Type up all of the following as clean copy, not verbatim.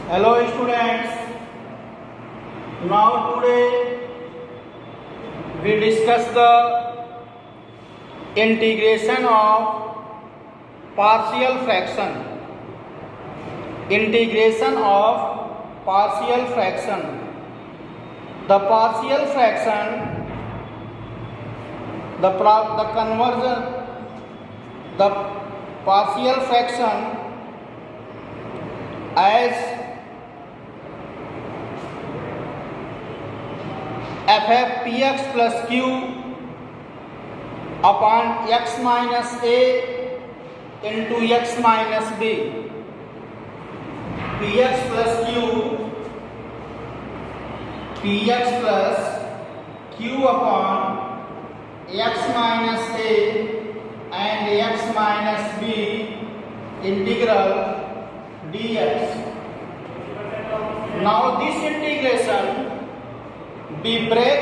Hello students, now today we discuss the integration of partial fraction. Integration of partial fraction. The partial fraction, the partial fraction as ff(px plus q) upon x minus a into x minus b. px plus q upon x minus a and x minus b integral dx. Now this integration we break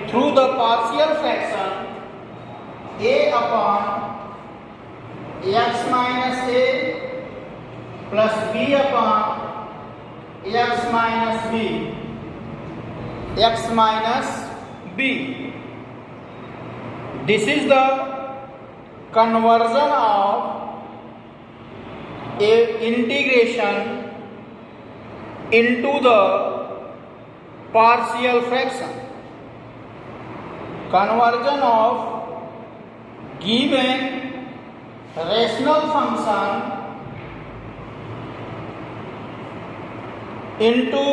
through the partial fraction a upon x minus a plus b upon x minus b. This is the conversion of a integration into the partial fraction. Conversion of given rational function into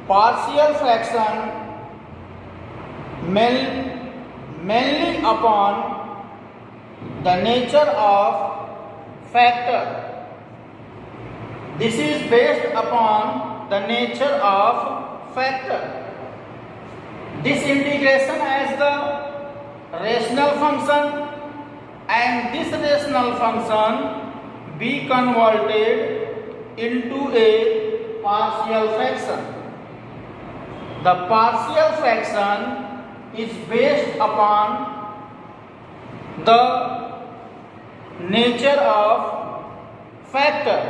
partial fraction mainly upon the nature of factor. This is based upon the nature of factor. This integration as the rational function and this rational function be converted into a partial fraction. The partial fraction is based upon the nature of factor.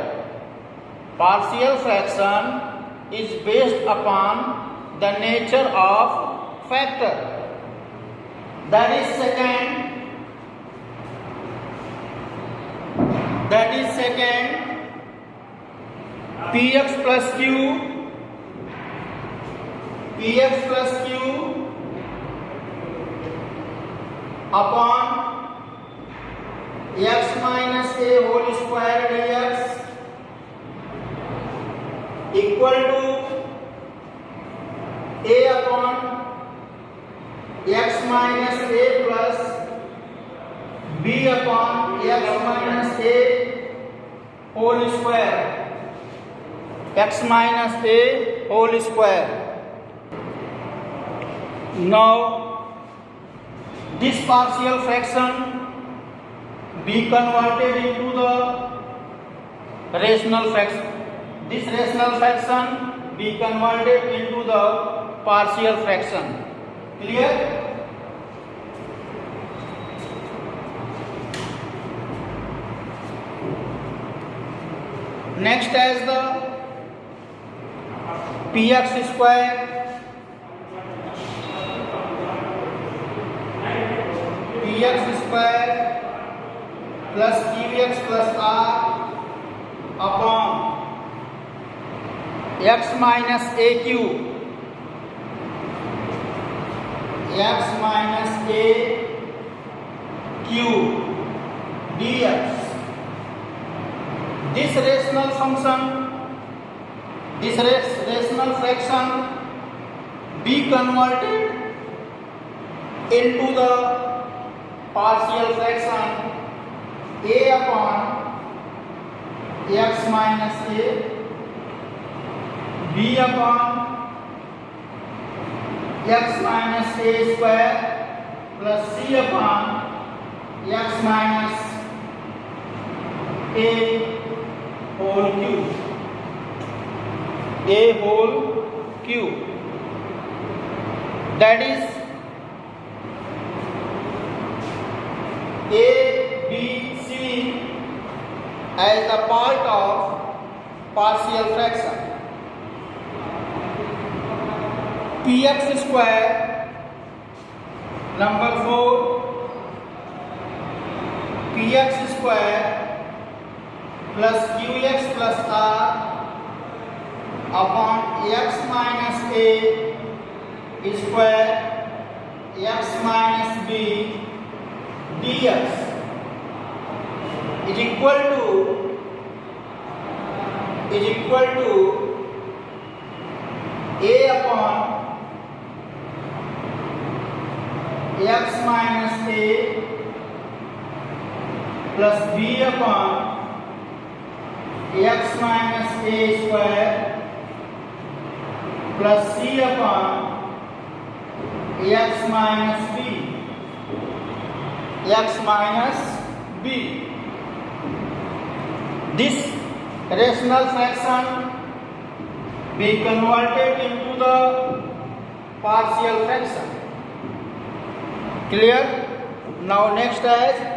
Partial fraction is based upon the nature of factor. That is second px plus q upon x minus a whole square dx equal to a upon x minus a plus b upon x minus a whole square. X minus a whole square. Now this partial fraction be converted into the rational fraction. This rational fraction be converted into the partial fraction. Clear? Next, as the px square plus qx plus r upon x minus a q dx. This rational function, this rational fraction be converted into the partial fraction a upon x minus a, b upon x minus a square plus c upon x minus a whole cube. That is a, b, c as the part of partial fraction. Px square, number 4, Px square plus Qx plus R upon x minus a square x minus b dx is equal to a upon x minus a plus b upon x minus a square plus c upon x minus b. This rational fraction be converted into the partial fraction. Clear? Now next is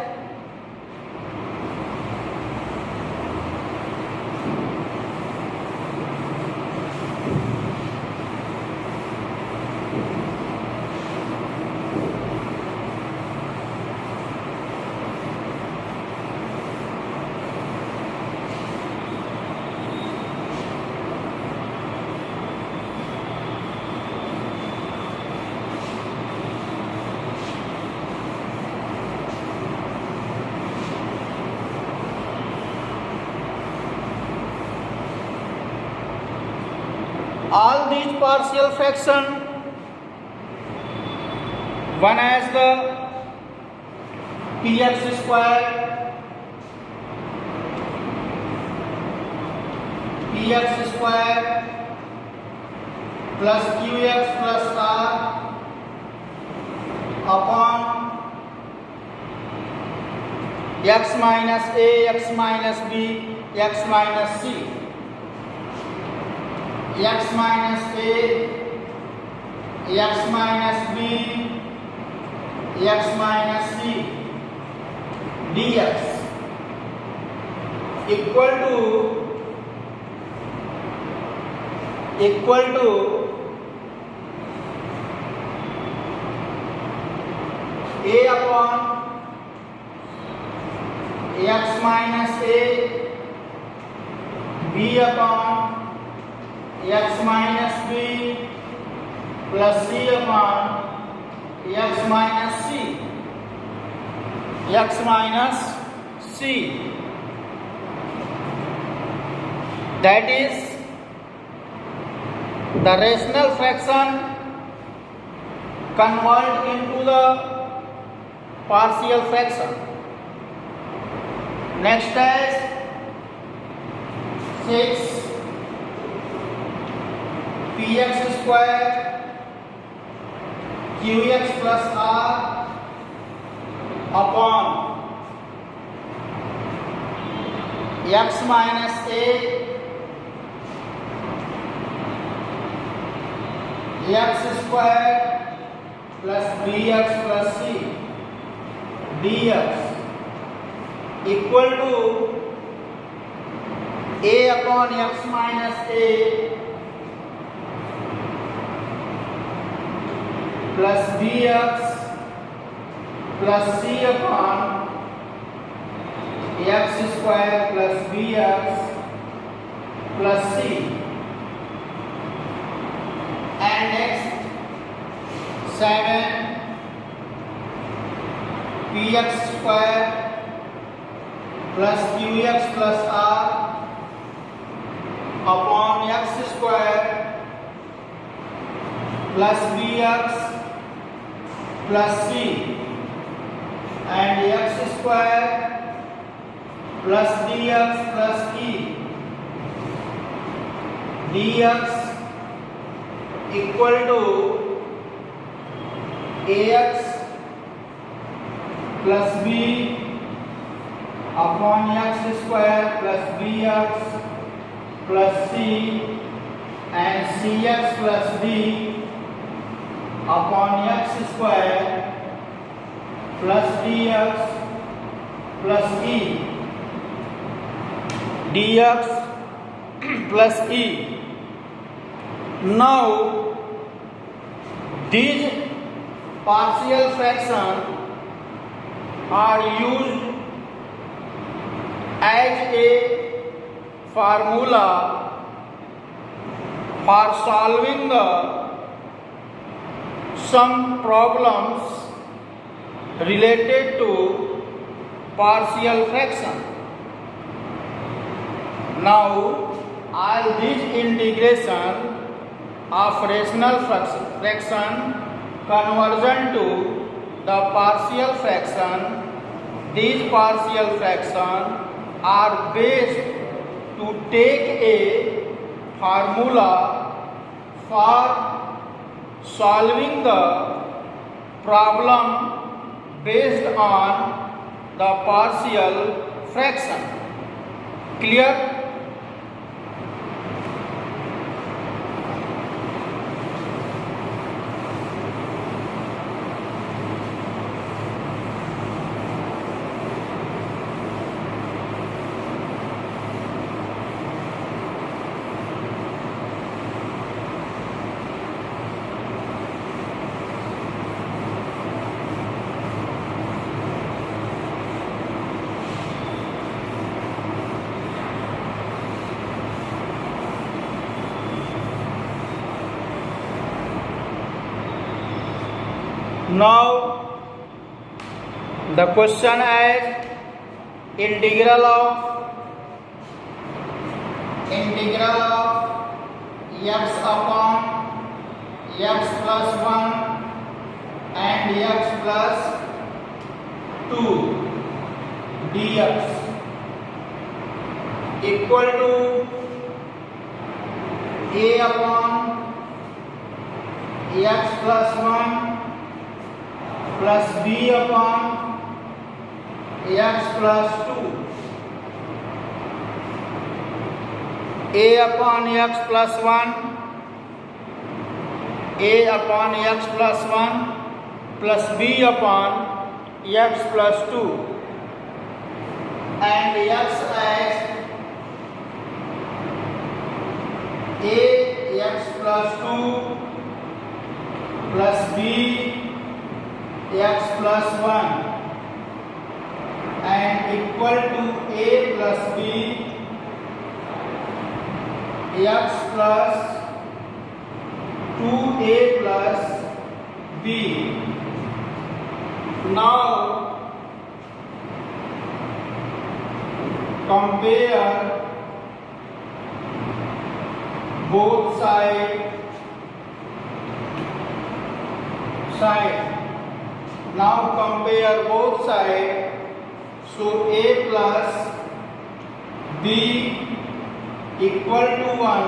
all these partial fraction. One has the Px square, plus Qx plus R upon x minus a, x minus b, x minus c. X minus a, x minus b, x minus c dx equal to a upon x minus a, b upon x minus b plus c upon x minus c. That is the rational fraction convert into the partial fraction. Next is 6 Px square Qx plus R upon x minus a x square plus bx plus c dx equal to a upon x minus a plus bx plus c upon x square plus bx plus c. And next 7 Px square plus Qx plus R upon x square plus bx plus c and x square plus dx plus e dx equal to ax plus b upon x square plus bx plus c and cx plus d upon x square plus dx plus e dx plus e. Now these partial fractions are used as a formula for solving some problems related to partial fraction. Now all these integration of rational fraction conversion to the partial fraction, these partial fractions are based to take a formula for solving the problem based on the partial fraction. Clear? Now the question is integral of x upon x plus 1 and x plus 2 dx equal to a upon x plus 1 plus b upon x plus 2. A upon x plus 1, a upon x plus 1 plus b upon x plus 2, and x as a x plus 2 plus b x plus 1 and equal to a plus b x plus 2a plus b. Now compare both sides. Now compare both sides. So a plus b equal to 1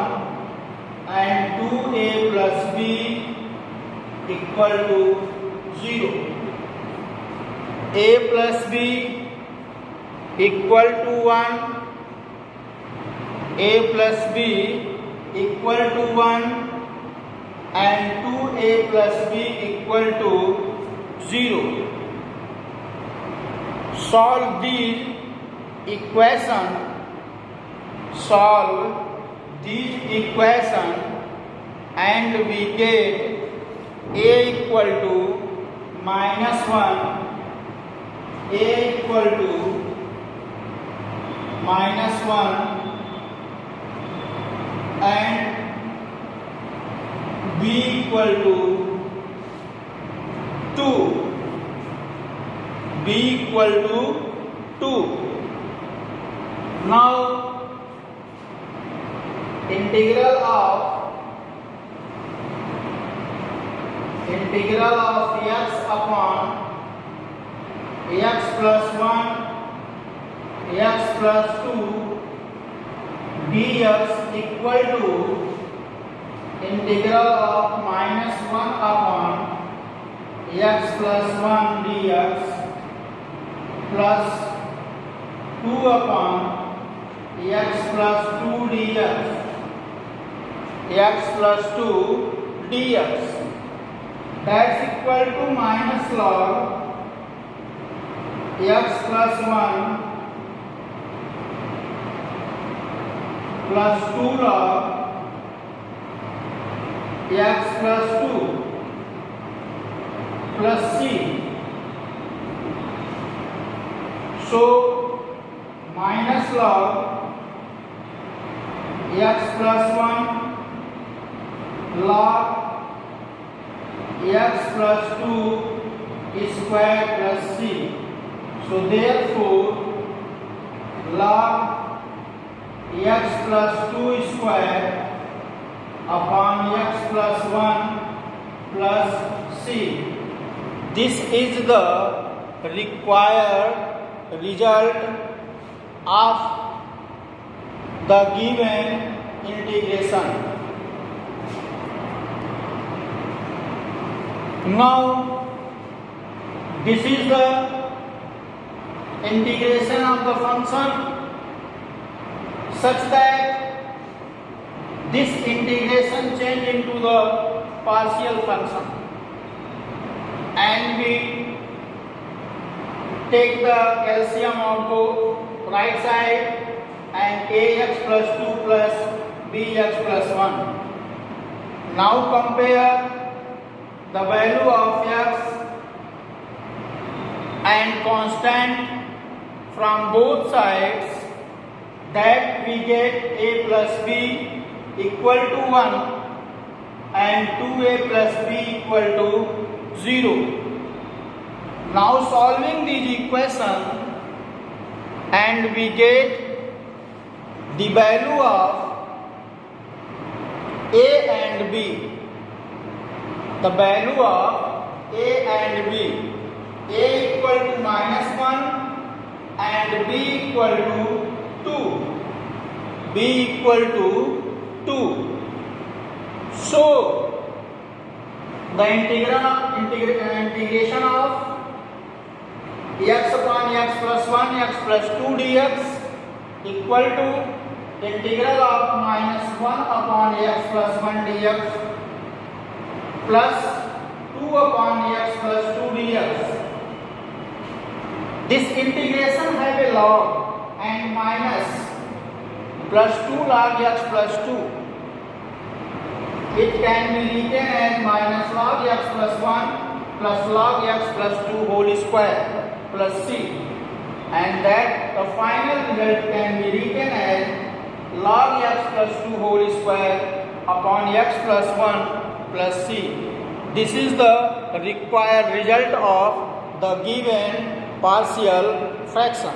and 2a plus b equal to 0. A plus b equal to 1, a plus b equal to 1 and 2a plus b equal to 0. Solve these equations. And we get a equal to minus 1, a equal to minus 1 and b equal to 2. B equal to 2. Now integral of x upon x plus 1 x plus 2 dx equal to integral of minus 1 upon x plus 1 dx plus 2 upon x plus 2 dx x plus 2 dx, that's equal to minus log x plus 1 plus 2 log x plus 2 plus c. So minus log x plus 1 log x plus 2 square plus c. So therefore log x plus 2 square upon x plus 1 plus c. This is the required result of the given integration. Now this is the integration of the function such that this integration change into the partial function, and we take the LCM of both right side and ax plus 2 plus bx plus 1. Now compare the value of x and constant from both sides, that we get a plus b equal to 1 and 2a plus b equal to 0. Now solving these equations, and we get the value of a and b. The value of a and b. A equal to -1 and b equal to 2. B equal to 2. So the integration of x upon x plus 1 x plus 2 dx equal to integral of -1 upon x plus 1 dx plus 2 upon x plus 2 dx. This integration have a log and minus plus 2 log x plus 2. It can be written as minus log x plus 1 plus log x plus 2 whole square plus c, and that the final result can be written as log x plus 2 whole square upon x plus 1 plus c. This is the required result of the given partial fraction.